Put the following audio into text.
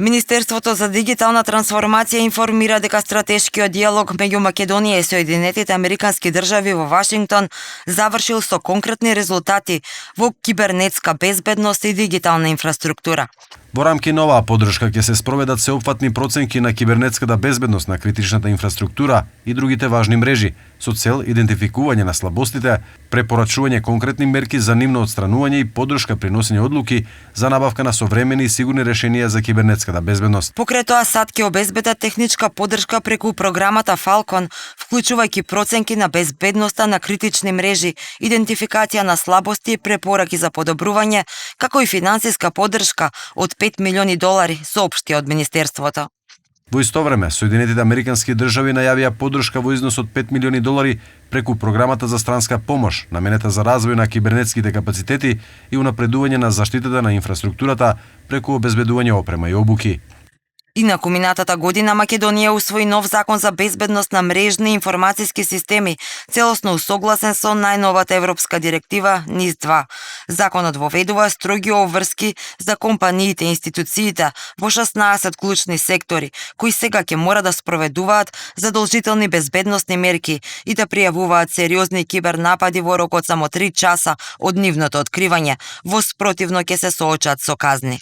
Министерството за дигитална трансформација информира дека стратешкиот диалог меѓу Македонија и Соединетите Американски држави во Вашингтон завршил со конкретни резултати во кибернетска безбедност и дигитална инфраструктура. Во рамки на оваа поддршка ќе се спроведат сеопфатни проценки на кибернетската безбедност на критичната инфраструктура и другите важни мрежи, со цел идентификување на слабостите, препорачување конкретни мерки за нивно отстранување и поддршка при носење одлуки за набавка на современи и сигурни решенија за кибернетската безбедност. Покрај тоа САД ќе обезбедат техничка поддршка преку програмата Falcon, вклучувајќи проценки на безбедноста на критични мрежи, идентификација на слабости и препораки за подобрување, како и финансиска поддршка од $5 милиони, соопшти од Министерството. Во исто време, Соединетите Американски држави најавија поддршка во износ од $5 милиони преку програмата за странска помош, наменета за развој на кибернетските капацитети и унапредување на заштитата на инфраструктурата преку обезбедување опрема и обуки. Инаку минатата година Македонија усвои нов закон за безбедност на мрежни информациски системи, целосно усогласен со најновата европска директива НИС-2. Законот воведува строги обврски за компаниите и институциите во 16 клучни сектори, кои сега ќе мора да спроведуваат задолжителни безбедносни мерки и да пријавуваат сериозни кибернапади во рок од само 3 часа од нивното откривање, во спротивно ќе се соочат со казни.